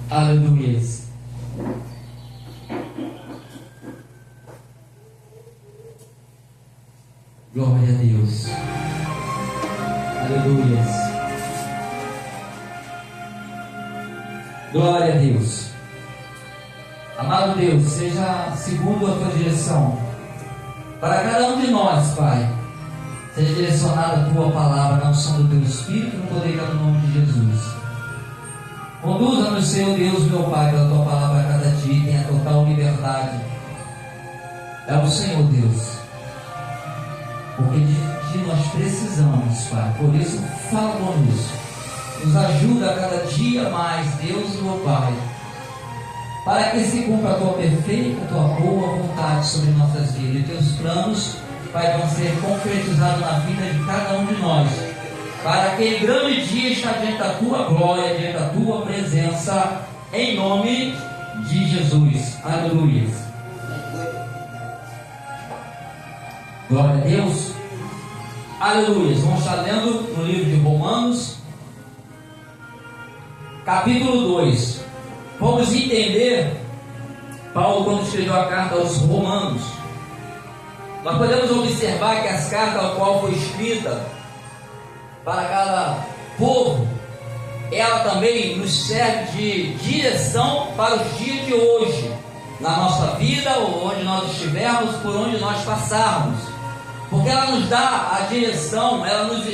Aleluia. Glória a Deus. Aleluia. Glória a Deus. Amado Deus, seja segundo a tua direção para cada um de nós, Pai. Seja direcionada a tua palavra na unção do teu Espírito, no poder do nome de Jesus. Conduza-nos, Senhor Deus, meu Pai, pela tua palavra a cada dia e tenha total liberdade. É o Senhor Deus, porque de ti nós precisamos, Pai. Por isso, fala conosco, nos ajuda a cada dia mais, Deus, meu Pai, para que se cumpra a tua perfeita, a tua boa vontade sobre nossas vidas. E teus planos, Pai, vão ser concretizados na vida de cada um de nós, para aquele grande dia estar diante da tua glória, diante da tua presença, em nome de Jesus. Aleluia. Glória a Deus. Aleluia. Vamos estar lendo no livro de Romanos, capítulo 2. Vamos entender Paulo quando escreveu a carta aos Romanos. Nós podemos observar que as cartas ao qual foi escrita para cada povo, ela também nos serve de direção para os dias de hoje, na nossa vida, ou onde nós estivermos, por onde nós passarmos, porque ela nos dá a direção, ela nos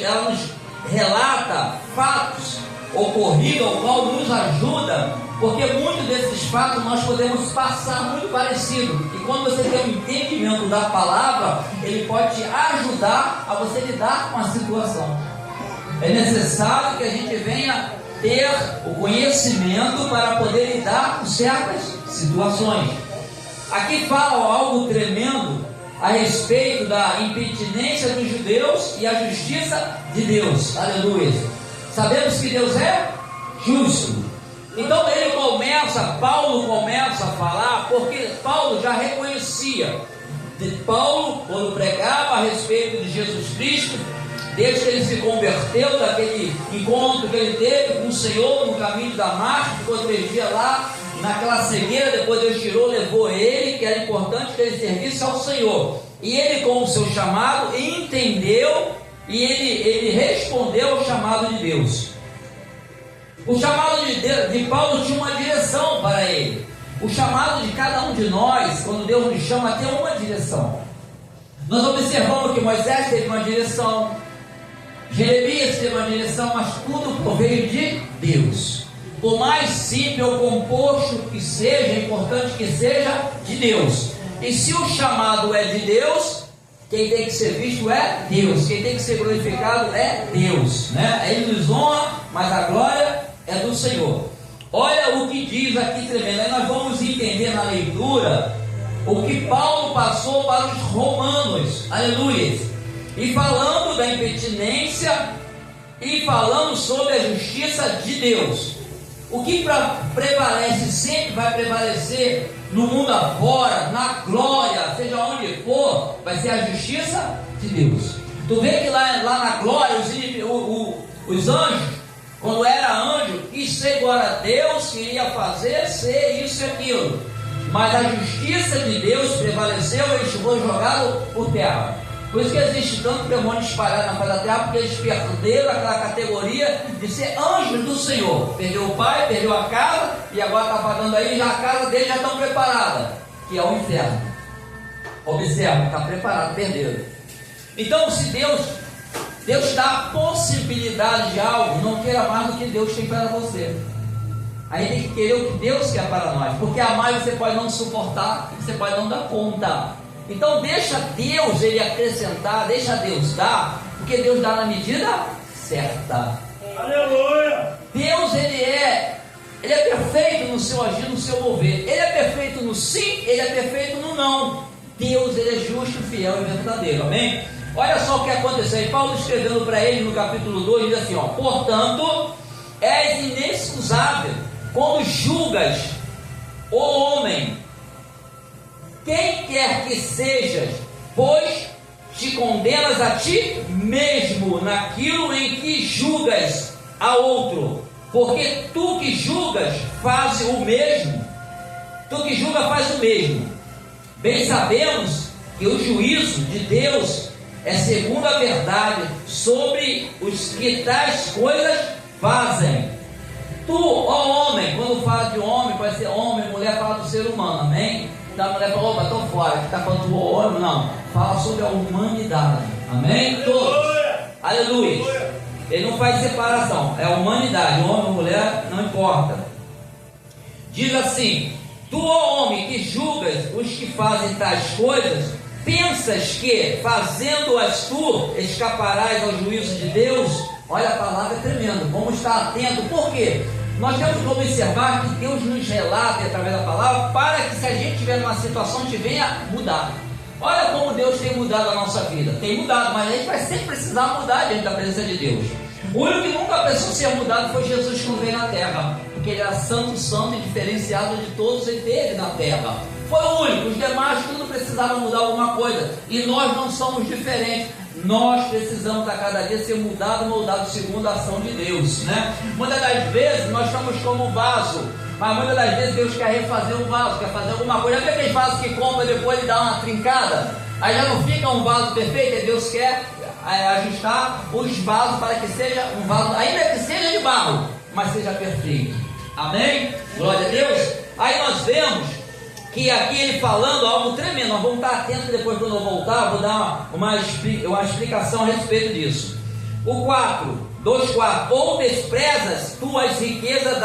relata fatos ocorridos, ao qual nos ajuda, porque muitos desses fatos nós podemos passar muito parecido, e quando você tem um entendimento da palavra, ele pode te ajudar a você lidar com a situação. É necessário que a gente venha ter o conhecimento para poder lidar com certas situações. Aqui fala algo tremendo a respeito da impertinência dos judeus e a justiça de Deus. Aleluia. Sabemos que Deus é justo. Então Paulo começa a falar, porque Paulo já reconhecia. Paulo, quando pregava a respeito de Jesus Cristo, desde que ele se converteu daquele encontro que ele teve com o Senhor no caminho de Damasco, ficou 3 dias lá naquela cegueira, depois Deus tirou, levou ele, que era importante que ele servisse ao Senhor, e ele, com o seu chamado, entendeu, e ele respondeu ao chamado de Deus. O chamado de Paulo tinha uma direção para ele. O chamado de cada um de nós, quando Deus nos chama, tem uma direção. Nós observamos que Moisés teve uma direção, Jeremias teve uma direção, mas tudo proveio de Deus. Por mais simples ou composto que seja, é importante que seja de Deus. E se o chamado é de Deus, quem tem que ser visto é Deus, quem tem que ser glorificado é Deus, né? Ele nos honra, mas a glória é do Senhor. Olha o que diz aqui tremendo. Aí nós vamos entender na leitura o que Paulo passou para os romanos. Aleluia. E falando da impertinência e falando sobre a justiça de Deus. O que prevalece sempre vai prevalecer no mundo afora, na glória, seja onde for, vai ser a justiça de Deus. Tu vê que lá na glória os anjos, quando era anjo, quis ser igual a Deus, queria fazer, ser isso e aquilo, mas a justiça de Deus prevaleceu e eles foram jogados por terra. Por isso que existe tanto demônio espalhado na face da terra, porque eles perderam aquela categoria de ser anjos do Senhor. Perdeu o pai, perdeu a casa, e agora está pagando aí, já a casa deles já estão preparada, que é o inferno. Observa, está preparado, perderam. Então, se Deus dá a possibilidade de algo, não queira mais do que Deus tem para você. Aí tem que querer o que Deus quer para nós, porque a mais você pode não suportar, você pode não dar conta. Então deixa Deus ele acrescentar, deixa Deus dar, porque Deus dá na medida certa. Aleluia! Deus ele é perfeito no seu agir, no seu mover. Ele é perfeito no sim, ele é perfeito no não. Deus ele é justo, fiel e verdadeiro. Amém? Olha só o que aconteceu. E Paulo escrevendo para ele no capítulo 2, diz assim, portanto, és inexcusável quando julgas o homem, quem quer que sejas, pois te condenas a ti mesmo naquilo em que julgas a outro. porque tu que julgas faz o mesmo. Tu que julga faz o mesmo. Bem sabemos que o juízo de Deus é segundo a verdade sobre os que tais coisas fazem. Tu, ó homem, quando fala de homem, pode ser homem, mulher, fala do ser humano, amém? Então a mulher fala, opa, estou fora, que está falando do homem, não. Fala sobre a humanidade, amém? Todos, aleluia. Ele não faz separação, é a humanidade, homem ou mulher, não importa. Diz assim: tu, ó homem, que julgas os que fazem tais coisas, pensas que, fazendo-as tu, escaparás ao juízo de Deus? Olha, a palavra é tremenda, vamos estar atentos. Por quê? Nós temos que observar que Deus nos relata através da palavra, para que, se a gente estiver numa situação, a gente venha mudar. Olha como Deus tem mudado a nossa vida. Tem mudado, mas a gente vai sempre precisar mudar diante da presença de Deus. O único que nunca pensou ser mudado foi Jesus quando veio na terra, porque ele era santo, santo e diferenciado de todos, ele teve na terra. Foi o único, os demais tudo precisavam mudar alguma coisa, e nós não somos diferentes. Nós precisamos a cada dia ser mudado, moldado segundo a ação de Deus, né? Muitas das vezes nós estamos como vaso, mas muitas das vezes Deus quer refazer o vaso, quer fazer alguma coisa. Já viu aqueles vasos que compra e depois ele dá uma trincada? Aí já não fica um vaso perfeito, e Deus quer ajustar os vasos para que seja um vaso, ainda que seja de barro, mas seja perfeito. Amém? Glória a Deus. Aí nós vemos que aqui ele falando algo tremendo. Nós vamos estar atentos, depois quando eu voltar, vou dar uma explicação a respeito disso. O 2:4, ou desprezas tuas riquezas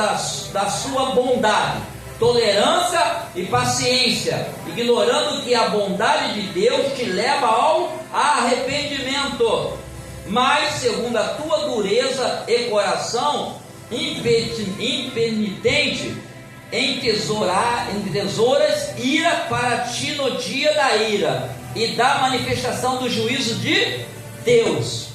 da sua bondade, tolerância e paciência, ignorando que a bondade de Deus te leva ao arrependimento. Mas, segundo a tua dureza e coração impenitente, entesouras ira para ti no dia da ira e da manifestação do juízo de Deus.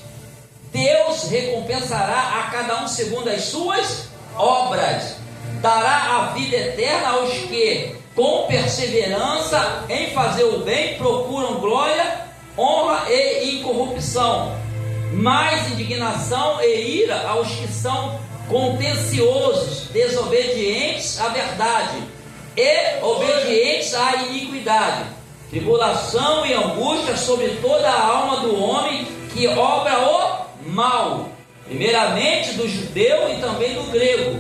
Deus recompensará a cada um segundo as suas obras, dará a vida eterna aos que, com perseverança em fazer o bem, procuram glória, honra e incorrupção, mas indignação e ira aos que são contenciosos, desobedientes à verdade e obedientes à iniquidade, tribulação e angústia sobre toda a alma do homem que obra o mal, primeiramente do judeu e também do grego.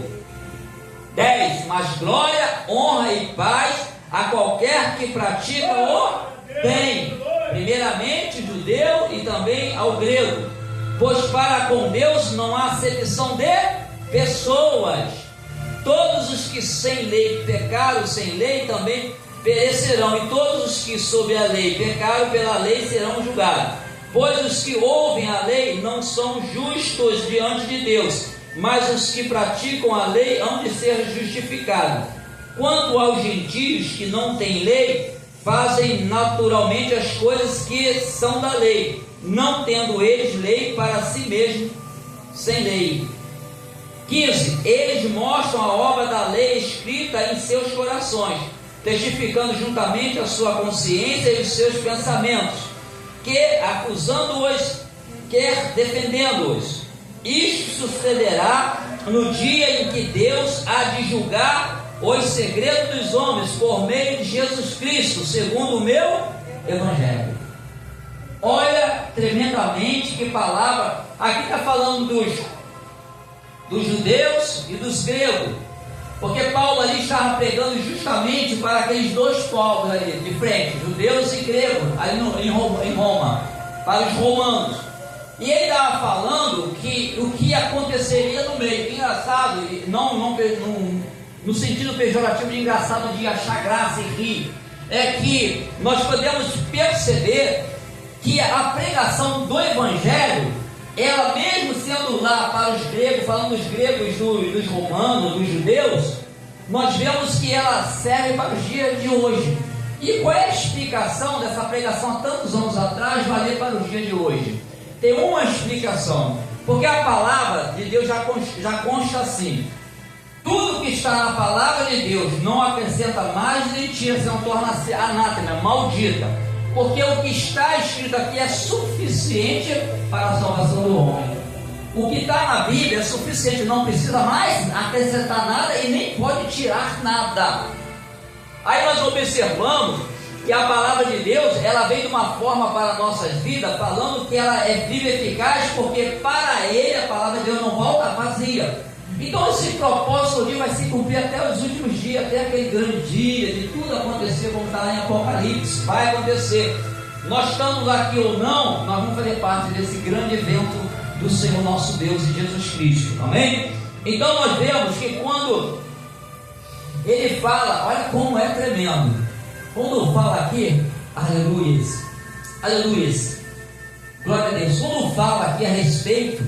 10. Mas glória, honra e paz a qualquer que pratica o bem, primeiramente judeu e também ao grego, pois para com Deus não há acepção de pessoas. Todos os que sem lei pecaram sem lei também perecerão, e todos os que sob a lei pecaram pela lei serão julgados. Pois os que ouvem a lei não são justos diante de Deus, mas os que praticam a lei hão de ser justificados. Quanto aos gentios que não têm lei, fazem naturalmente as coisas que são da lei, não tendo eles lei para si mesmos sem lei. 15. Eles mostram a obra da lei escrita em seus corações, testificando juntamente a sua consciência e os seus pensamentos, que, acusando-os, quer defendendo-os. Isto sucederá no dia em que Deus há de julgar os segredos dos homens por meio de Jesus Cristo, segundo o meu Evangelho. Olha tremendamente que palavra. Aqui está falando dos judeus e dos gregos, porque Paulo ali estava pregando justamente para aqueles dois povos ali de frente, judeus e gregos, ali em Roma, para os romanos. E ele estava falando que o que aconteceria no meio. Engraçado, não no sentido pejorativo de engraçado, de achar graça e rir, é que nós podemos perceber que a pregação do Evangelho, ela mesmo sendo lá para os gregos, falando dos gregos, dos romanos, dos judeus, nós vemos que ela serve para os dias de hoje. E qual é a explicação dessa pregação há tantos anos atrás valer para os dias de hoje? Tem uma explicação, porque a palavra de Deus já consta assim: tudo que está na palavra de Deus não acrescenta mais nem tira, senão torna-se anátema, maldita, porque o que está escrito aqui é suficiente para a salvação do homem. O que está na Bíblia é suficiente, não precisa mais acrescentar nada e nem pode tirar nada. Aí nós observamos que a palavra de Deus, ela vem de uma forma para nossas vidas, falando que ela é viva e eficaz, porque para Ele a palavra de Deus não volta vazia. Então esse propósito de vai se cumprir até os últimos dias, até aquele grande dia, de tudo acontecer, como está lá em Apocalipse, vai acontecer. Nós estamos aqui ou não, nós vamos fazer parte desse grande evento do Senhor nosso Deus e Jesus Cristo, amém? Então nós vemos que quando Ele fala, olha como é tremendo, quando fala aqui, aleluias, aleluias, glória a Deus, quando fala aqui a respeito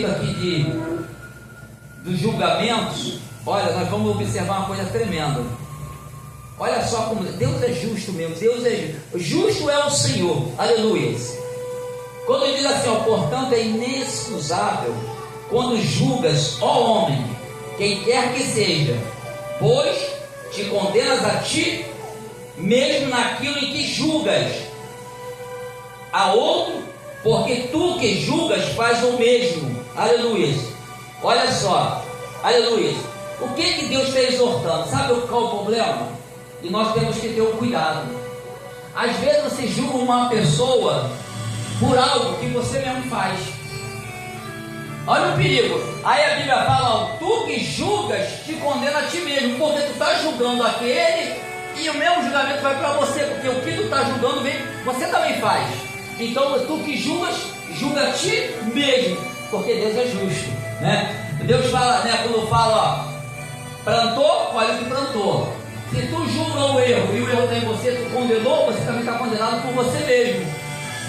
aqui dos julgamentos, olha, nós vamos observar uma coisa tremenda. Olha só como Deus é justo mesmo, Deus é justo, é o Senhor, aleluias. Quando ele diz assim, ó, portanto é inexcusável quando julgas, ó homem, quem quer que seja, pois te condenas a ti mesmo naquilo em que julgas a outro, porque tu que julgas faz o mesmo, aleluia. Olha só, aleluia. O que Deus está exortando? Sabe qual é o problema? E nós temos que ter o cuidado. Às vezes você julga uma pessoa por algo que você mesmo faz. Olha o perigo. Aí a Bíblia fala, ó, tu que julgas te condena a ti mesmo, porque tu está julgando aquele e o mesmo julgamento vai para você, porque o que tu está julgando você também faz. Então tu que julgas, julga a ti mesmo, porque Deus é justo, né? Deus fala, né, quando fala, ó, plantou, olha o que plantou. Se tu julga o erro e o erro está em você, tu condenou, você também está condenado por você mesmo,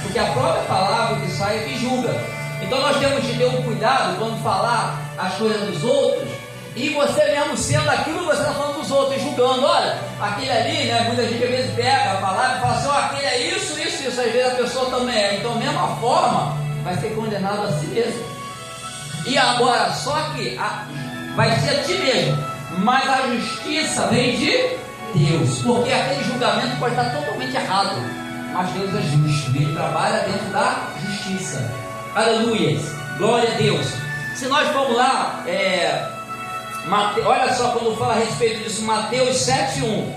porque a própria palavra que sai é que julga. Então nós temos de ter um cuidado quando falar as coisas dos outros, e você mesmo sendo aquilo que você está falando dos outros, julgando, olha, aquele ali, né, muita gente às vezes pega a palavra e fala assim, ó, aquele é isso, às vezes a pessoa também é, então da mesma forma, vai ser condenado a si mesmo. E agora, só que vai ser a ti mesmo, mas a justiça vem de Deus, porque aquele julgamento pode estar totalmente errado, mas Deus é justo, Ele trabalha dentro da justiça, aleluia, glória a Deus. Se nós formos lá, olha só quando fala a respeito disso, Mateus 7:1,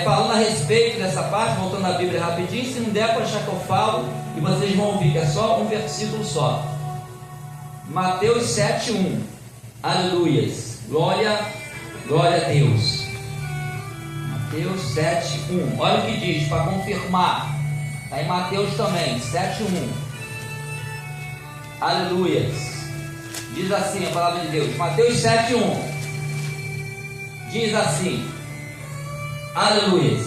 falando a respeito dessa parte, voltando na Bíblia rapidinho, se não der para achar que eu falo, e vocês vão ouvir que é só um versículo só. Mateus 7:1, aleluias, glória a Deus. Mateus 7:1, olha o que diz, para confirmar, está em Mateus também, 7:1, aleluias. Diz assim a palavra de Deus, Mateus 7:1, diz assim, aleluia,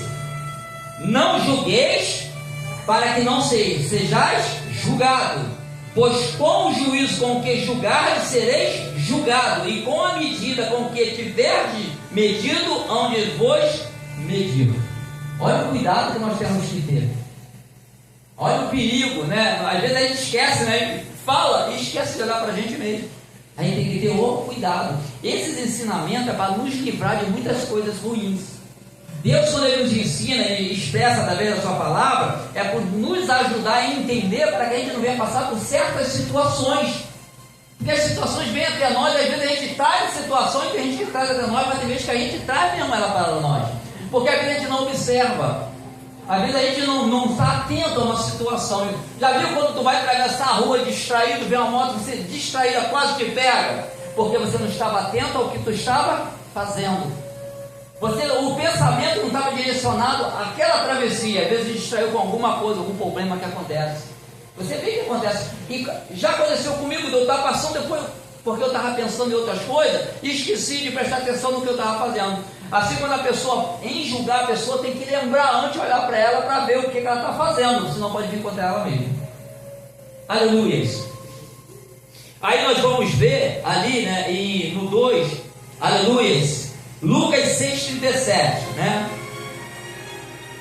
não julgueis para que não sejais julgado, pois com o juízo com que julgardes sereis julgado, e com a medida com que tiverdes medido, onde vos medido. Olha o cuidado que nós temos que ter, olha o perigo, né? Às vezes a gente esquece, né? Fala e esquece de olhar para a gente mesmo. A gente tem que ter o cuidado. Esses ensinamentos é para nos livrar de muitas coisas ruins. Deus, quando Ele nos ensina e expressa através da sua palavra, é por nos ajudar a entender, para que a gente não venha passar por certas situações. Porque as situações vêm até nós, às vezes a gente traz situações que a gente traz até nós, mas tem vezes que a gente traz mesmo ela para nós, porque às vezes a gente não observa, às vezes a gente não está atento a uma situação. Já viu quando tu vai atravessar a rua distraído, vê uma moto, você distraída quase te pega, porque você não estava atento ao que tu estava fazendo. O pensamento não estava direcionado àquela travessia, às vezes distraiu com alguma coisa, algum problema que acontece. Você vê que acontece, e já aconteceu comigo, eu estava passando depois, porque eu estava pensando em outras coisas, e esqueci de prestar atenção no que eu estava fazendo. Assim, quando a pessoa, em julgar a pessoa, tem que lembrar antes, olhar para ela, para ver o que ela está fazendo, senão pode vir contra ela mesma. Aleluia. Aí nós vamos ver ali, né, e no 2, aleluia, Lucas 6,37, né?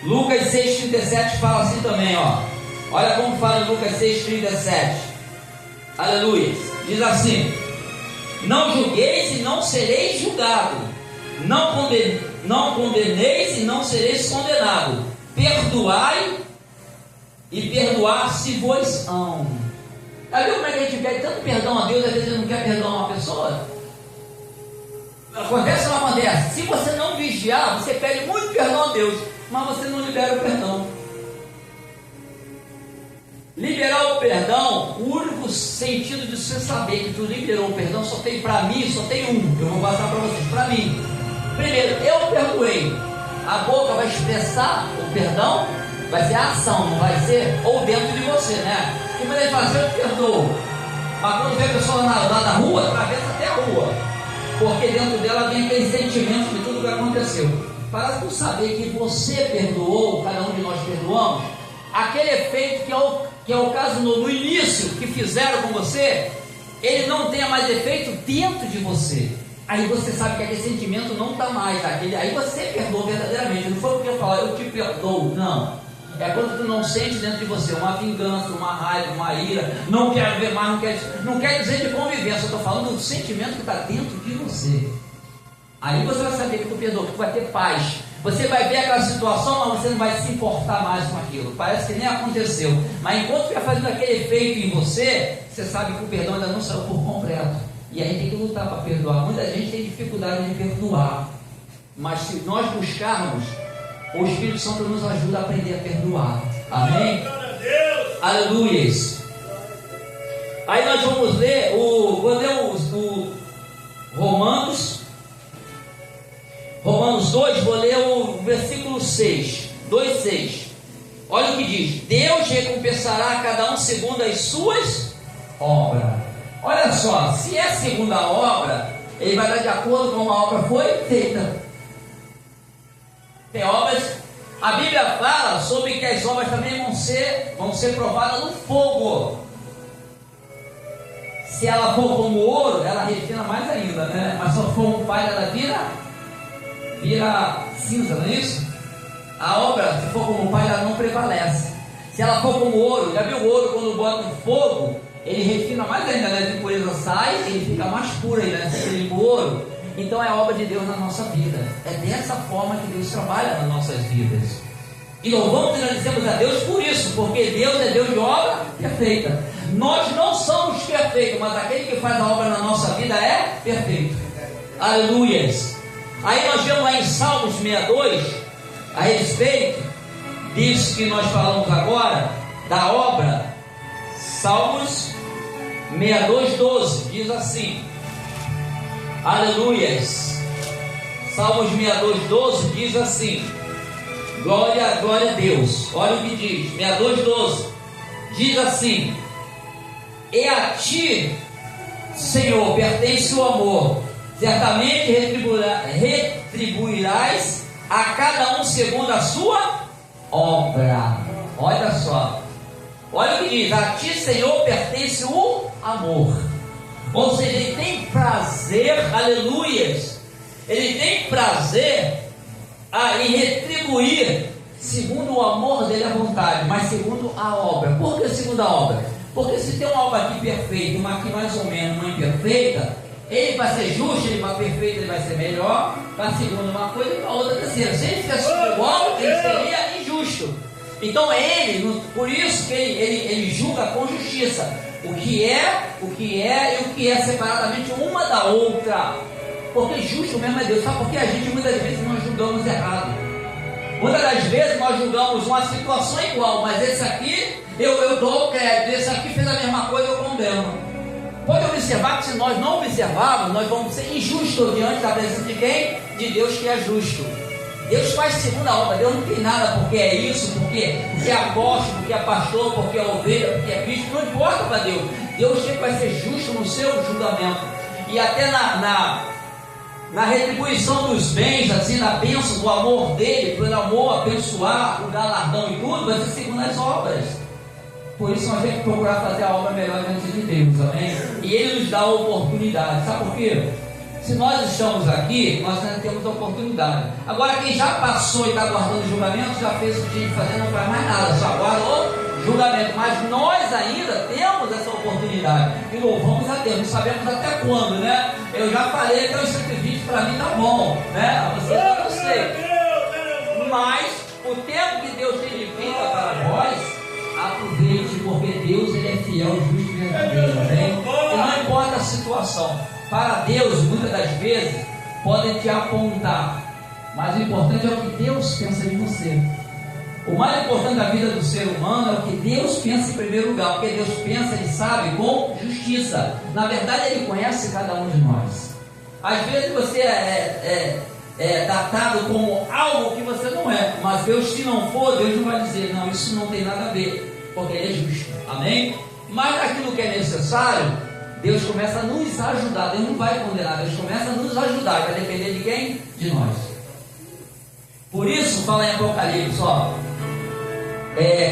Lucas 6,37 fala assim também, ó. Olha como fala em Lucas 6,37. Aleluia. Diz assim: não julgueis e não sereis julgado, não condeneis e não sereis condenado, perdoai e perdoar-se-vos-ão. Já viu como é que a gente pede tanto perdão a Deus, às vezes ele não quer perdoar uma pessoa? Acontece ou não acontece? Se você não vigiar, você pede muito perdão a Deus, mas você não libera o perdão. Liberar o perdão, o único sentido de você saber que tu liberou o perdão só tem para mim, só tem um. Eu vou passar para vocês, para mim. Primeiro, eu perdoei. A boca vai expressar o perdão, vai ser a ação, não vai ser ou dentro de você, né? Como ele fala assim, eu perdoo. Mas quando vê a pessoa lá na rua, atravessa até a rua, porque dentro dela vem aquele sentimento de tudo que aconteceu. Para tu saber que você perdoou, cada um de nós perdoamos, aquele efeito que é o caso no início que fizeram com você, ele não tenha mais efeito dentro de você. Aí você sabe que aquele sentimento não está mais, aí você perdoou verdadeiramente. Não foi porque eu falar, eu te perdoo, não. É quando tu não sente dentro de você uma vingança, uma raiva, uma ira, não quero ver mais, não quer dizer de convivência, eu estou falando do sentimento que está dentro de você. Aí você vai saber que tu perdoou, que tu vai ter paz. Você vai ver aquela situação, mas você não vai se importar mais com aquilo. Parece que nem aconteceu. Mas enquanto estiver fazendo aquele efeito em você, você sabe que o perdão ainda não saiu por completo. E aí tem que lutar para perdoar. Muita gente tem dificuldade de perdoar. Mas se nós buscarmos, o Espírito Santo nos ajuda a aprender a perdoar. Amém? Aleluia. Aí nós vamos ler vou ler o Romanos 2, vou ler o versículo 6, 2,6. Olha o que diz: Deus recompensará a cada um segundo as suas obras. Olha só, se é segundo a obra, ele vai dar de acordo com como a obra foi feita. Tem obras, a Bíblia fala sobre que as obras também vão ser provadas no fogo. Se ela for como ouro, ela refina mais ainda, né? Mas se for como palha, ela vira cinza, não é isso? A obra, se for como palha, ela não prevalece. Se ela for como ouro, já viu o ouro quando bota no fogo? Ele refina mais ainda, né? A impureza sai, ele fica mais puro ainda, né? Aquele ouro. Então é a obra de Deus na nossa vida. É dessa forma que Deus trabalha nas nossas vidas. E louvamos e agradecemos a Deus por isso, porque Deus é Deus de obra perfeita. Nós não somos perfeitos, mas aquele que faz a obra na nossa vida é perfeito. Aleluias. Aí nós vemos lá em Salmos 62, a respeito disso que nós falamos agora, da obra. Salmos 62, 12, diz assim, aleluias. Salmos 62, 12 diz assim, glória a Deus. Olha o que diz, 62, 12, diz assim: e a ti, Senhor, pertence o amor, certamente retribuirás a cada um segundo a sua obra. Olha só, olha o que diz: a ti, Senhor, pertence o amor. Ou seja, ele tem prazer, aleluias, ele tem prazer em retribuir segundo o amor dele à vontade, mas segundo a obra. Por que segundo a obra? Porque se tem uma obra aqui perfeita, uma aqui mais ou menos, uma imperfeita, ele vai ser justo, ele vai perfeito, ele vai ser melhor, para a segunda uma coisa e para a outra terceira. Se ele fizesse tudo igual, ele seria injusto. Então por isso que ele julga com justiça o que é e o que é separadamente uma da outra. Porque justo mesmo é Deus. Sabe por que a gente muitas vezes nós julgamos errado? Muitas das vezes nós julgamos uma situação igual, mas esse aqui eu dou o crédito, esse aqui fez a mesma coisa, eu condeno. Pode observar que se nós não observarmos, nós vamos ser injustos diante da presença de quem? De Deus, que é justo. Deus faz segundo a obra. Deus não tem nada porque é isso, porque é apóstolo, porque é pastor, porque é ovelha, porque é bispo. Não importa para Deus. Deus sempre vai ser justo no seu julgamento. E até na retribuição dos bens, assim, na bênção do amor dele, pelo amor, abençoar, o galardão e tudo, vai ser segundo as obras. Por isso nós temos que procurar fazer a obra melhor diante de Deus, amém? E ele nos dá a oportunidade. Sabe por quê? Se nós estamos aqui, nós ainda temos a oportunidade. Agora, quem já passou e está guardando o julgamento, já fez o que tinha que fazer, não faz mais nada, só aguarda o julgamento. Mas nós ainda temos essa oportunidade e louvamos a Deus. Não sabemos até quando, né? Eu já falei que os 120 para mim tá bom, né? A vocês eu não sei. Mas o tempo que Deus tem de vida para nós, aproveite, porque Deus ele é fiel, justo e verdadeiro. brincadeira, amém? E não importa a situação. Para Deus, muitas das vezes, podem te apontar, mas o importante é o que Deus pensa de você. O mais importante da vida do ser humano é o que Deus pensa em primeiro lugar, porque Deus pensa, Ele sabe, com justiça. Na verdade, Ele conhece cada um de nós. Às vezes você é datado como algo que você não é, mas Deus, se não for, Deus não vai dizer, não, isso não tem nada a ver, porque Ele é justo, amém? Mas aquilo que é necessário, Deus começa a nos ajudar. Deus não vai condenar, Deus começa a nos ajudar. Vai depender de quem? De nós. Por isso, fala em Apocalipse, ó,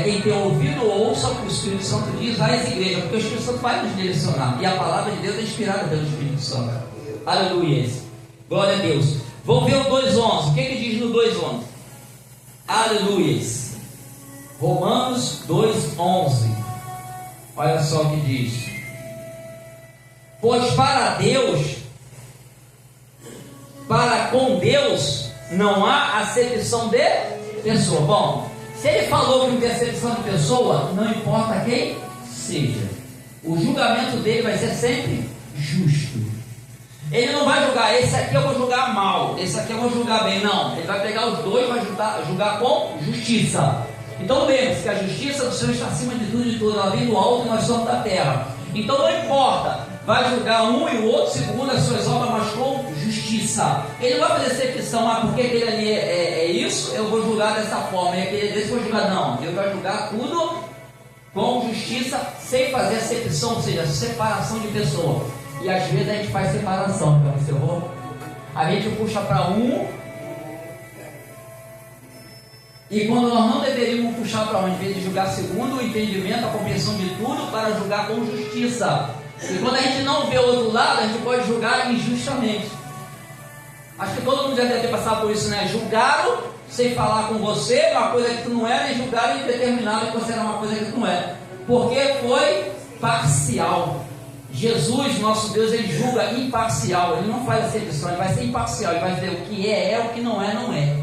quem tem ouvido, ouça o que o Espírito Santo diz às igrejas, porque o Espírito Santo vai nos direcionar, e a palavra de Deus é inspirada pelo Espírito Santo. Aleluia. Glória a Deus. Vamos ver o 2:11. O que ele diz no 2:11? Aleluia. Romanos 2:11. Olha só o que diz. Pois para Deus, para com Deus, não há acepção de pessoa. Bom, se ele falou que não tem acepção de pessoa, não importa quem seja, o julgamento dele vai ser sempre justo. Ele não vai julgar, esse aqui eu vou julgar mal, esse aqui eu vou julgar bem. Não, ele vai pegar os dois e vai julgar com justiça. Então lembre-se que a justiça do Senhor está acima de tudo e tudo. Ela vem do alto e nós somos da terra. Então não importa, vai julgar um e o outro segundo as suas obras, mas com justiça. Ele não vai fazer exceção, porque aquele ali é isso, eu vou julgar dessa forma, e aquele desse eu vou julgar. Não, Deus vai julgar tudo com justiça, sem fazer acepção, ou seja, separação de pessoa. E às vezes a gente faz separação, então você errou. A gente puxa para um, e quando nós não deveríamos puxar para um, em vez de julgar segundo o entendimento, a compreensão de tudo, para julgar com justiça. E quando a gente não vê o outro lado, a gente pode julgar injustamente. Acho que todo mundo já deve ter passado por isso, né? Julgaram sem falar com você uma coisa que tu não era, e julgaram e determinaram que você era uma coisa que tu não era, porque foi parcial. Jesus, nosso Deus, Ele julga imparcial. Ele não faz acepção, Ele vai ser imparcial. Ele vai dizer o que é, o que não é, não é.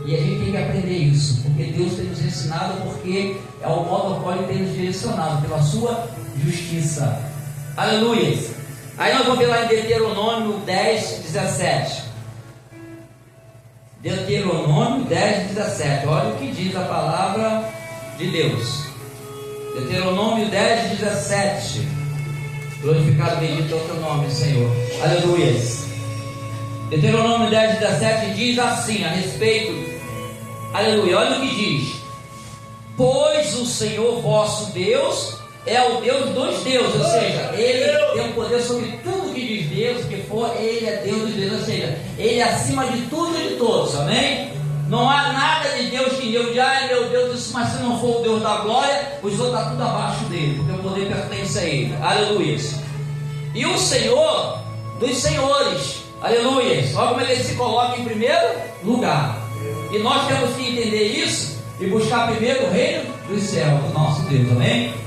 E a gente tem que aprender isso, porque Deus tem nos ensinado, porque é o modo ao qual Ele tem nos direcionado, pela sua justiça. Aleluia. Aí nós vamos ver lá em Deuteronômio 10:17. Deuteronômio 10:17. Olha o que diz a palavra de Deus. Deuteronômio 10:17. Glorificado, bendito é o teu nome, Senhor. Aleluia. Deuteronômio 10:17 diz assim a respeito. Aleluia. Olha o que diz. Pois o Senhor vosso Deus é o Deus dos deuses, ou seja, Ele tem o poder sobre tudo que diz Deus, que for, Ele é Deus dos deuses, ou seja, Ele é acima de tudo e de todos, amém? Não há nada de Deus que eu diga, ai meu Deus, isso, mas se não for o Deus da glória, os outros estão tudo abaixo dele, porque o poder pertence a Ele, aleluia. E o Senhor dos senhores, aleluia, olha como Ele se coloca em primeiro lugar, e nós temos que entender isso, e buscar primeiro o reino dos céus, do nosso Deus, amém?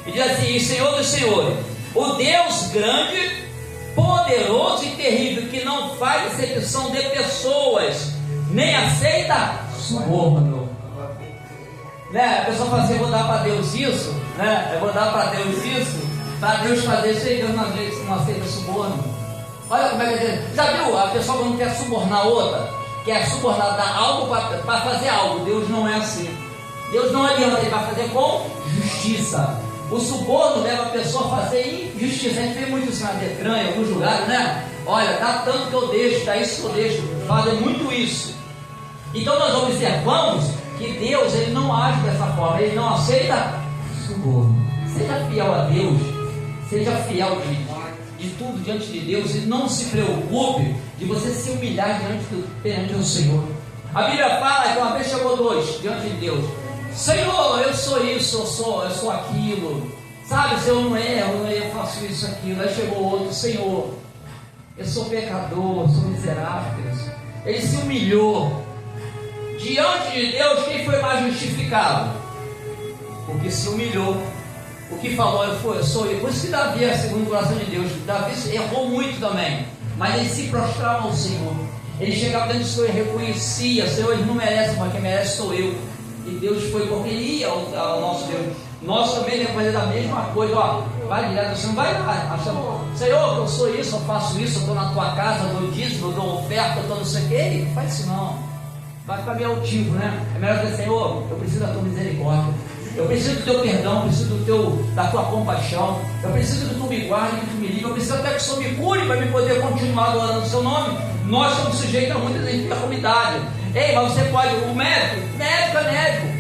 E diz assim, Senhor dos senhores, o Deus grande, poderoso e terrível, que não faz acepção de pessoas, nem aceita suborno. Né? A pessoa fala assim, eu vou dar para Deus isso, né? Eu vou dar para Deus isso, para Deus fazer isso, e Deus não aceita suborno. Olha como é que é. Já viu a pessoa quando quer subornar outra, quer subornar, dar algo para fazer algo? Deus não é assim. Deus não adianta, Ele vai fazer com justiça. O suborno leva a pessoa a fazer injustiça. A gente vê muito isso na Detran, em alguns lugares, né? Olha, dá tanto que eu deixo, dá isso que eu deixo. Fazem muito isso. Então nós observamos que Deus, Ele não age dessa forma. Ele não aceita suborno. Seja fiel a Deus. Seja fiel de tudo diante de Deus. E não se preocupe de você se humilhar perante o Senhor. A Bíblia fala que uma vez chegou dois diante de Deus. Senhor, eu sou isso, eu sou aquilo. Sabe, o Senhor não é, eu faço isso, aquilo. Aí chegou outro, Senhor, eu sou pecador, eu sou miserável. Ele se humilhou. Diante de Deus, quem foi mais justificado? O que se humilhou. O que falou, eu sou eu. Por isso que Davi é segundo o coração de Deus. Davi errou muito também, mas ele se prostrava ao Senhor. Ele chegava dentro do Senhor e reconhecia, Senhor, ele não merece, mas quem merece sou eu. E Deus foi porque Ele ia ao nosso Deus. Nós também devemos fazer a mesma coisa. Vai direto, você não vai lá achando, Senhor, eu sou isso, eu faço isso, eu estou na tua casa, eu dou dízimo, eu dou oferta, eu estou não sei o que. Não faz isso não. Vai ficar meio altivo, né? É melhor dizer, Senhor, eu preciso da tua misericórdia. Eu preciso do teu perdão, eu preciso da tua compaixão. Eu preciso que tu me guarde, que tu me livre. Eu preciso até que o Senhor me cure para me poder continuar adorando o seu nome. Nós somos sujeitos a muitas enfermidades. Ei, mas você pode, o médico é médico.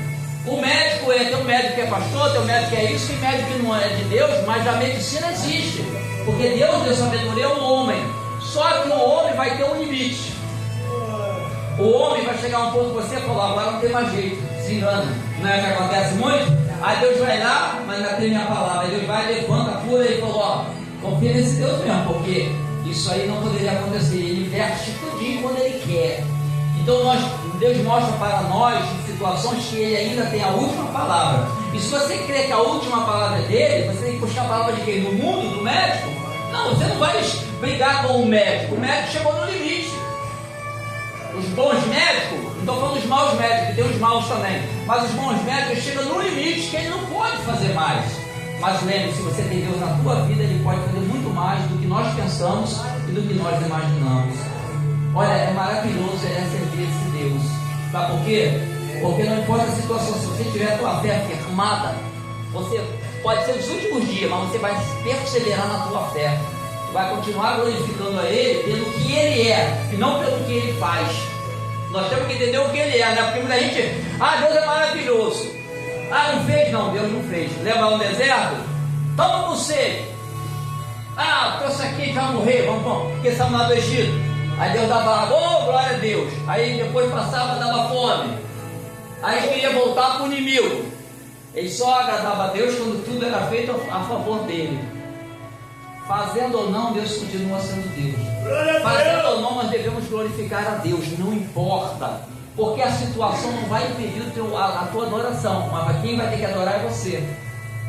O médico tem um médico que é pastor, tem um médico que é isso, tem médico que não é de Deus, mas a medicina existe. Porque Deus deu sabedoria ao homem. Só que o homem vai ter um limite. O homem vai chegar a um ponto que você falar, agora não tem mais jeito, se engana. Não é que acontece muito? Aí Deus vai lá, mas não tem minha palavra. Aí Deus vai, levanta, cura e fala, confia nesse Deus mesmo, porque isso aí não poderia acontecer. Ele veste tudinho quando Ele quer. Então Deus mostra para nós situações que Ele ainda tem a última palavra. E se você crê que a última palavra é dele, você tem que buscar a palavra de quem? Do mundo, do médico? Não, você não vai brigar com o médico. O médico chegou no limite. Os bons médicos, não estou falando dos maus médicos, que tem os maus também, mas os bons médicos chegam no limite que ele não pode fazer mais. Mas lembre-se, se você tem Deus na tua vida, Ele pode fazer muito mais do que nós pensamos e do que nós imaginamos. Olha, é maravilhoso servir esse Deus. Sabe por quê? Porque não importa a situação, se você tiver a tua fé firmada, você pode ser os últimos dias, mas você vai perseverar na tua fé. Vai continuar glorificando a Ele pelo que Ele é e não pelo que Ele faz. Nós temos que entender o que Ele é, né? Porque muita gente, Deus é maravilhoso. Não fez? Não, Deus não fez. Lembra no deserto? Toma com sede. Trouxe aqui, já morrer, vamos, porque estamos lá do Egito. Aí Deus dava água, glória a Deus. Aí depois passava, dava fome. Aí queria voltar para o inimigo. Ele só agradava a Deus quando tudo era feito a favor dele. Fazendo ou não, Deus continua sendo Deus. Fazendo ou não, nós devemos glorificar a Deus, não importa. Porque a situação não vai impedir a tua adoração, mas quem vai ter que adorar é você.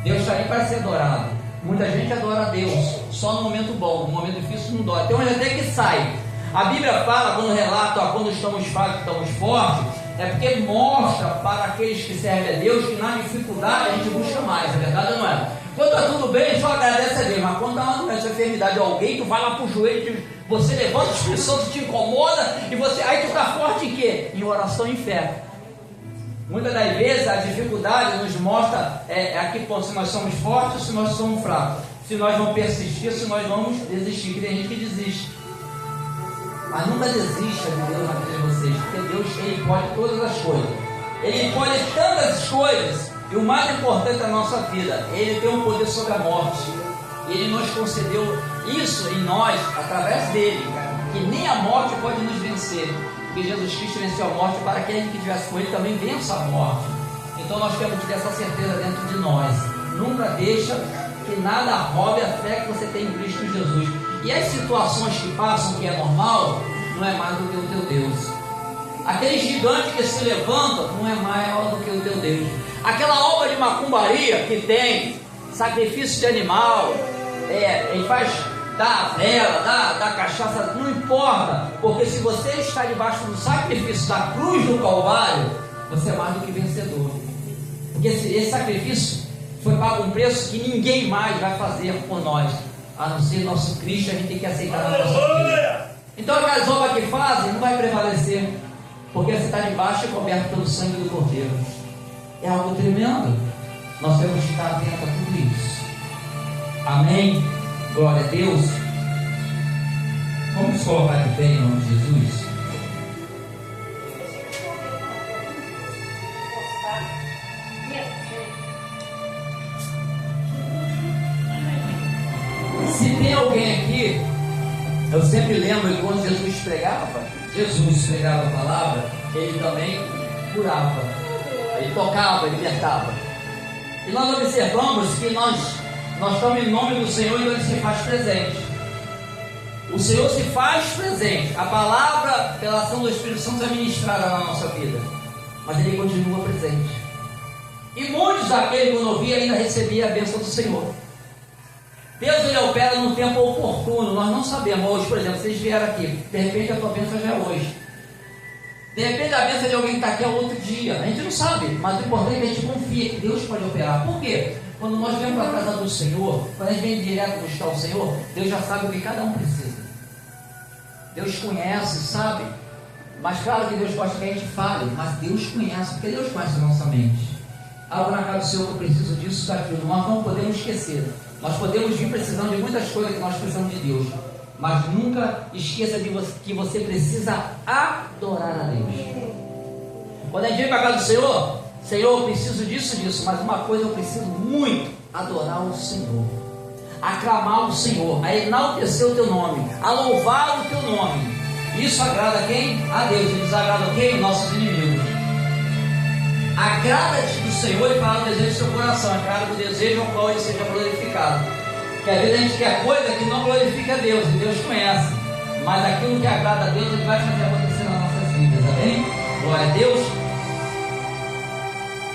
Deus está aí para ser adorado. Muita gente adora a Deus só no momento bom, no momento difícil não dói. Tem um até que sai. A Bíblia fala, quando relata quando estamos fracos, estamos fortes, é porque mostra para aqueles que servem a Deus que na dificuldade a gente busca mais, é verdade ou não é? Quando está tudo bem, só agradece a Deus, mas quando está uma doença, enfermidade de alguém, tu vai lá para o joelho, você levanta o Espírito Santo, te incomoda, e aí tu está forte em quê? Em oração e fé. Muitas das vezes a dificuldade nos mostra a que ponto, se nós somos fortes ou se nós somos fracos, se nós vamos persistir, se nós vamos desistir, que tem gente que desiste. Mas nunca desista de Deus na vida de vocês, porque Deus, Ele pode todas as coisas. Ele pode tantas coisas, e o mais importante da nossa vida, Ele tem um poder sobre a morte. Ele nos concedeu isso em nós, através dele, que nem a morte pode nos vencer, porque Jesus Cristo venceu a morte para que aquele que estivesse com Ele também vença a morte. Então nós temos que ter essa certeza dentro de nós. Nunca deixa que nada roube a fé que você tem em Cristo Jesus. E as situações que passam, que é normal, não é mais do que o teu Deus. Aquele gigante que se levanta não é maior do que o teu Deus. Aquela obra de macumbaria que tem sacrifício de animal, ele faz da vela, da cachaça, não importa, porque se você está debaixo do sacrifício da cruz do Calvário, você é mais do que vencedor. Porque esse sacrifício foi pago um preço que ninguém mais vai fazer por nós, a não ser nosso Cristo. A gente tem que aceitar na nossa vida. Então aquelas obras que fazem não vai prevalecer, porque você está debaixo e coberto pelo sangue do Cordeiro. É algo tremendo. Nós temos que estar atentos a tudo isso. Amém? Glória a Deus. Vamos colocar de pé em nome de Jesus. Se tem alguém aqui, eu sempre lembro que quando Jesus pregava a palavra, Ele também curava, Ele tocava, Ele libertava. E nós observamos que nós estamos em nome do Senhor e Ele se faz presente. O Senhor se faz presente. A palavra, pela ação do Espírito Santo, é ministrada na nossa vida, mas Ele continua presente. E muitos daqueles que quando ouvia ainda recebiam a bênção do Senhor. Deus, Ele opera no tempo oportuno. Nós não sabemos. Hoje, por exemplo, vocês vieram aqui, de repente a tua bênção já é hoje, de repente a bênção de alguém que está aqui é outro dia. A gente não sabe, mas o importante é que a gente confia que Deus pode operar. Por quê? Quando nós vemos para a casa do Senhor, quando a gente vem direto buscar o Senhor, Deus já sabe o que cada um precisa. Deus conhece, sabe? Mas claro que Deus gosta que a gente fale, mas Deus conhece, porque Deus conhece a nossa mente. Algo na casa do Senhor que eu preciso disso, daquilo. Nós não podemos esquecer. Nós podemos vir precisando de muitas coisas que nós precisamos de Deus. Mas nunca esqueça que você precisa adorar a Deus. Quando a gente vem para a casa do Senhor, Senhor, eu preciso disso, mas uma coisa eu preciso muito: adorar o Senhor, aclamar o Senhor, a enaltecer o teu nome, a louvar o teu nome. Isso agrada quem? A Deus. E desagrada quem? Nossos inimigos. Agrada-te do Senhor e fala o desejo do seu coração. Agrada do desejo ao qual ele seja glorificado. Porque às vezes a gente quer coisa que não glorifica a Deus, e Deus conhece. Mas aquilo que agrada a Deus, Ele vai fazer acontecer nas nossas vidas. Amém? Glória a Deus.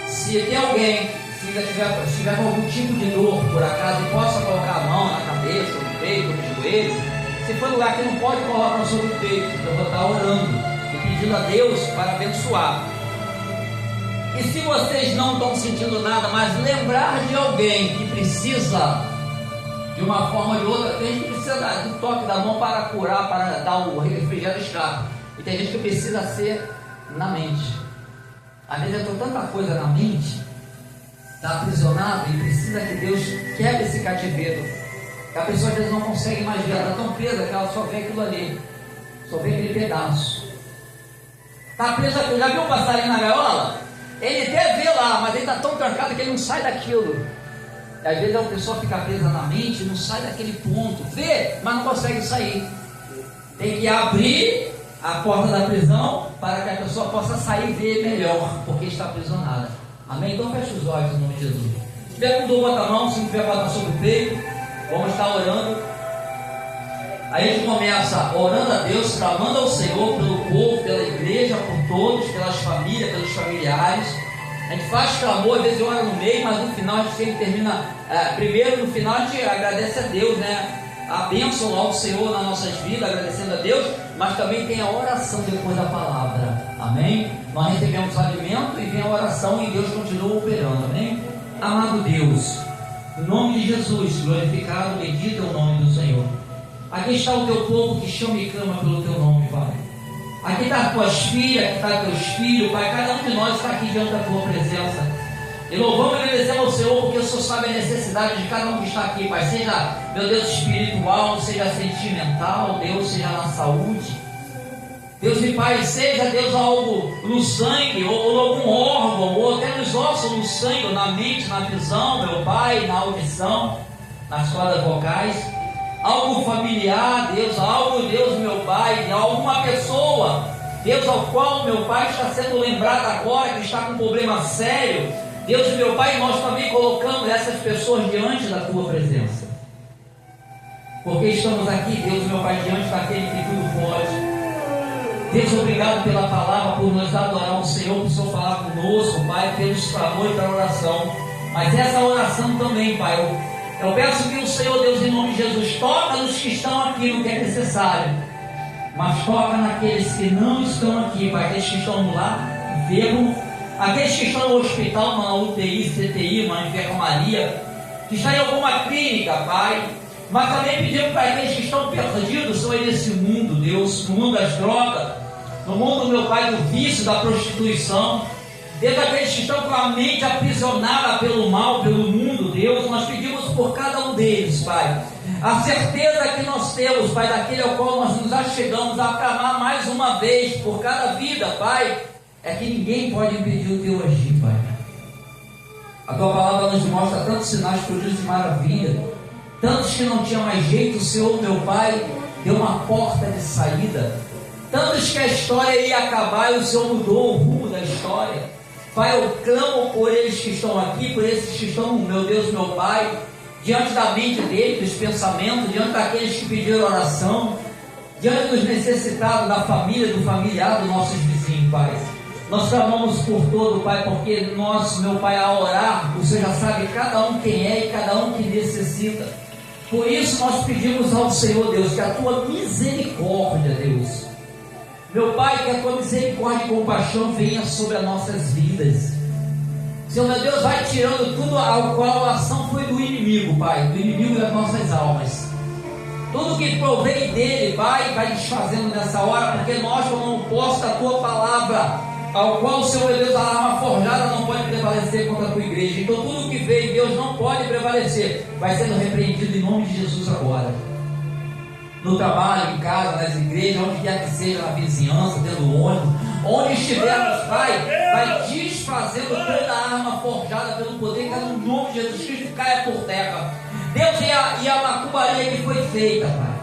Se tem alguém, se estiver com algum tipo de dor, por acaso, e possa colocar a mão na cabeça, no peito, no joelho, se for um lugar que não pode colocar sobre o peito, eu vou estar orando e pedindo a Deus para abençoar. E se vocês não estão sentindo nada, mas lembrar de alguém que precisa, de uma forma ou de outra, tem gente que precisa do toque da mão para curar, para dar o refrigério escape. E tem gente que precisa ser na mente. Às vezes eu estou tanta coisa na mente, está aprisionado, e precisa que Deus quebre esse cativeiro. Que a pessoa às vezes não consegue mais ver, ela está tão presa que ela só vê aquilo ali, só vê aquele pedaço. Está presa, já viu um passarinho na gaiola? Ele até vê lá, mas ele está tão trancado que ele não sai daquilo. E às vezes a pessoa fica presa na mente, não sai daquele ponto, vê, mas não consegue sair. Tem que abrir a porta da prisão para que a pessoa possa sair e ver melhor, porque está aprisionada. Amém? Então feche os olhos em nome de Jesus. Se tiver com dor, bota a mão. Se não tiver, bota sobre o peito. Vamos estar orando. Aí a gente começa orando a Deus, clamando ao Senhor pelo povo, pela igreja, por todos, pelas famílias, pelos familiares. A gente faz clamor, às vezes ora no meio, mas no final a gente sempre termina. Primeiro, no final, a gente agradece a Deus, né? A bênção lá ao Senhor nas nossas vidas, agradecendo a Deus, mas também tem a oração depois da palavra. Amém? Nós recebemos o alimento e vem a oração e Deus continua operando. Amém? Amado Deus, no nome de Jesus, glorificado, bendito é o nome do Senhor. Aqui está o teu povo que chama e clama pelo teu nome, Pai. Aqui está as tuas filhas, aqui está teus filhos, Pai. Cada um de nós está aqui diante da tua presença. E louvamos e agradecemos ao Senhor, porque o Senhor sabe a necessidade de cada um que está aqui, Pai. Seja, meu Deus, espiritual, seja sentimental, Deus, seja na saúde. Deus e Pai, seja, Deus, algo no sangue, ou algum órgão, ou até nos ossos, no sangue, na mente, na visão, meu Pai, na audição, nas cordas vocais. Algo familiar, Deus, algo, Deus, meu Pai, de alguma pessoa, Deus, ao qual, meu Pai, está sendo lembrado agora, que está com um problema sério. Deus, meu Pai, nós também colocamos essas pessoas diante da Tua presença. Porque estamos aqui, Deus, meu Pai, diante daquele que tudo pode. Deus, obrigado pela palavra, por nos adorar o Senhor, por o Senhor falar conosco, Pai, pelos clamor e pela oração. Mas essa oração também, Pai, eu peço que o Senhor, Deus, em nome de Jesus, toca nos que estão aqui no que é necessário, mas toca naqueles que não estão aqui, Pai, aqueles que estão lá, enfermos, aqueles que estão no hospital, na UTI, CTI, na enfermaria, que estão em alguma clínica, Pai, mas também pedimos para aqueles que estão perdidos, Senhor, nesse mundo, Deus, no mundo das drogas, no mundo, meu Pai, do vício, da prostituição, Deus, aqueles que estão com a mente aprisionada pelo mal, pelo mundo, Deus, nós pedimos por cada um deles, Pai, a certeza que nós temos, Pai, daquele ao qual nós nos achegamos a clamar mais uma vez por cada vida, Pai, é que ninguém pode impedir o teu agir, Pai. A tua palavra nos mostra tantos sinais, prodígios e maravilha, tantos que não tinha mais jeito, o Senhor, meu Pai, deu uma porta de saída, tantos que a história ia acabar e o Senhor mudou o rumo da história. Pai, eu clamo por eles que estão aqui, por esses que estão, meu Deus, meu Pai, diante da mente deles, dos pensamentos, diante daqueles que pediram oração, diante dos necessitados da família, do familiar, dos nossos vizinhos, Pai. Nós clamamos por todo, Pai, porque nós, meu Pai, a orar, o Senhor já sabe cada um quem é e cada um que necessita. Por isso nós pedimos ao Senhor, Deus, que a tua misericórdia, Deus, meu Pai, que a tua misericórdia e compaixão venha sobre as nossas vidas. Senhor meu Deus, vai tirando tudo ao qual a ação foi do inimigo, Pai, do inimigo das nossas almas. Tudo que provém dele, vai desfazendo nessa hora, porque nós tomamos posse da tua palavra, ao qual, Senhor meu Deus, a arma forjada não pode prevalecer contra a tua igreja. Então tudo que veio, Deus, não pode prevalecer, vai sendo repreendido em nome de Jesus agora. No trabalho, em casa, nas igrejas, onde quer que seja, na vizinhança, dentro do ônibus, onde estivermos, Pai, vai desfazendo toda a arma forjada pelo poder, que no nome de Jesus Cristo caia por terra. Deus, e a macumbaria que foi feita, Pai.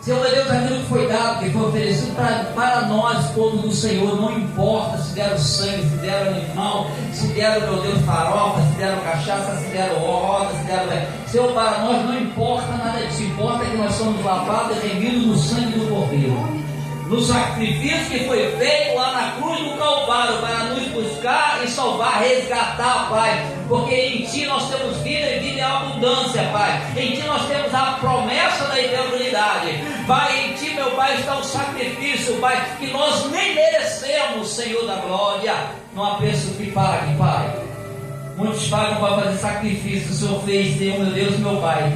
Senhor meu Deus, aquilo que foi dado, que foi oferecido para nós, povo do Senhor, não importa se deram sangue, se deram animal, se deram, meu Deus, farofa, se deram cachaça, se deram roda, se deram... Senhor, para nós não importa nada disso, importa que nós somos lavados e remidos no sangue do Cordeiro, no sacrifício que foi feito lá na cruz do Calvário, para nos buscar e salvar, resgatar, Pai, porque em Ti nós temos vida e vida em abundância, Pai. Em Ti nós temos a promessa da eternidade, Pai. Em Ti, meu Pai, está o sacrifício, Pai, que nós nem merecemos, Senhor da glória. Não há preço que pague, Pai. Muitos pagam para fazer sacrifício. O Senhor fez, Senhor meu Deus, meu Pai,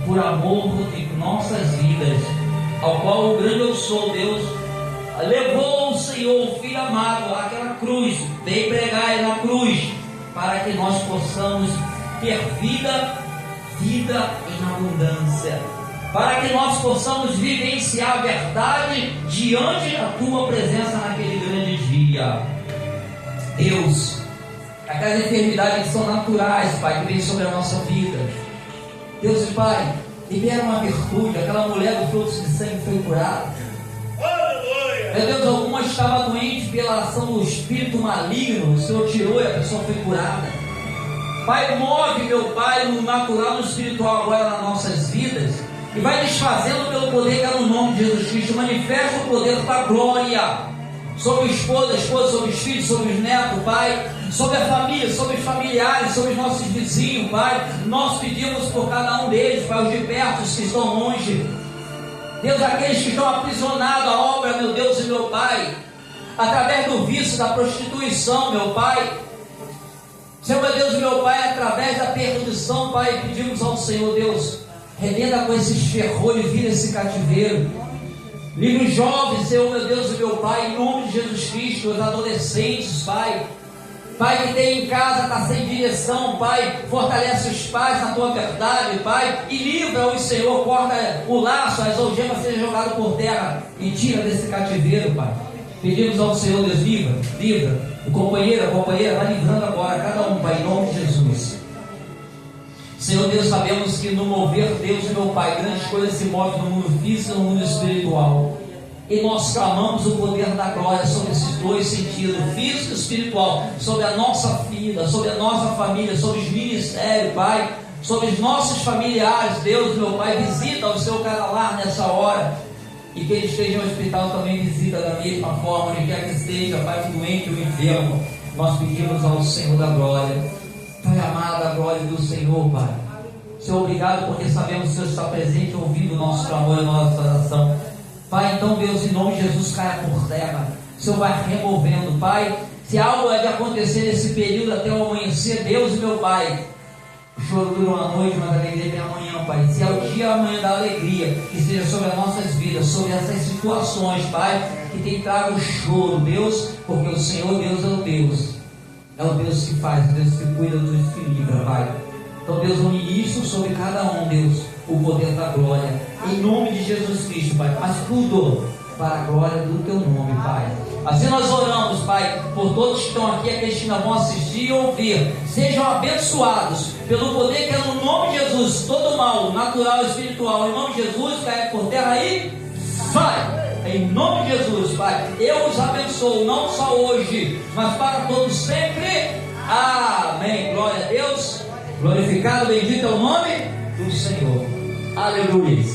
por amor de nossas vidas, ao qual o grande eu sou, Deus, levou o Senhor, o Filho amado, àquela cruz, veio pregar na cruz, para que nós possamos ter vida em abundância, para que nós possamos vivenciar a verdade diante da Tua presença naquele grande dia. Deus, aquelas enfermidades que são naturais, Pai, que vêm sobre a nossa vida, Deus e Pai, libera uma virtude. Aquela mulher do fluxo de sangue foi curada. Meu Deus, alguma estava doente pela ação do espírito maligno, o Senhor tirou e a pessoa foi curada. Pai, move, meu Pai, no natural, no espiritual agora nas nossas vidas, e vai desfazendo pelo poder que é no nome de Jesus Cristo. Manifesta o poder da glória sobre o esposo, a esposa, sobre os filhos, sobre os netos, Pai, sobre a família, sobre os familiares, sobre os nossos vizinhos, Pai. Nós pedimos por cada um deles, Pai, os de perto, os que estão longe, Deus, aqueles que estão aprisionados à obra, meu Deus e meu Pai, através do vício, da prostituição, meu Pai, Senhor meu Deus e meu Pai, através da perdição, Pai, pedimos ao Senhor, Deus, remenda com esses ferrolhos, vira esse cativeiro. Livre os jovens, Senhor meu Deus e meu Pai, em nome de Jesus Cristo, os adolescentes, Pai, Pai, que tem em casa, está sem direção, Pai, fortalece os pais na Tua verdade, Pai, e livra-os, Senhor, corta o laço, as algemas sejam jogadas por terra, e tira desse cativeiro, Pai. Pedimos ao Senhor, Deus, livra, o companheiro, a companheira, vai livrando agora, cada um, Pai, em nome de Jesus. Senhor Deus, sabemos que no mover, Deus, meu Pai, grandes coisas se movem no mundo físico e no mundo espiritual. E nós clamamos o poder da glória sobre esses dois sentidos, físico e espiritual, sobre a nossa vida, sobre a nossa família, sobre os ministérios, Pai, sobre os nossos familiares. Deus, meu Pai, visita o seu cada lar nessa hora. E quem esteja no hospital também visita da mesma forma, onde quer que esteja, Pai, o doente, o enfermo. Nós pedimos ao Senhor da glória. Pai amado, a glória do Senhor, Pai. Senhor, obrigado porque sabemos que o Senhor está presente, ouvindo o nosso clamor e a nossa oração. Pai, então, Deus, em nome de Jesus, caia por terra. O Senhor vai removendo, Pai. Se algo é de acontecer nesse período até o amanhecer, Deus e meu Pai, o choro dura uma noite, mas a alegria vem amanhã, Pai. Se é o dia amanhã da alegria, que seja sobre as nossas vidas, sobre essas situações, Pai, que tem trago choro, Deus, porque o Senhor, Deus, é o Deus. É o Deus que faz, o Deus que cuida, o Deus que livra, Pai. Então, Deus, eu ministro sobre cada um, Deus, o poder da glória, em nome de Jesus Cristo, Pai. Mas tudo para a glória do Teu nome, Pai. Assim nós oramos, Pai, por todos que estão aqui, aqueles que ainda vão assistir e ouvir. Sejam abençoados pelo poder que é no nome de Jesus. Todo mal, natural e espiritual, em nome de Jesus, cai por terra e sai. Em nome de Jesus, Pai, eu os abençoo, não só hoje, mas para todos sempre. Amém. Glória a Deus. Glorificado, bendito é o nome do Senhor. Aleluia.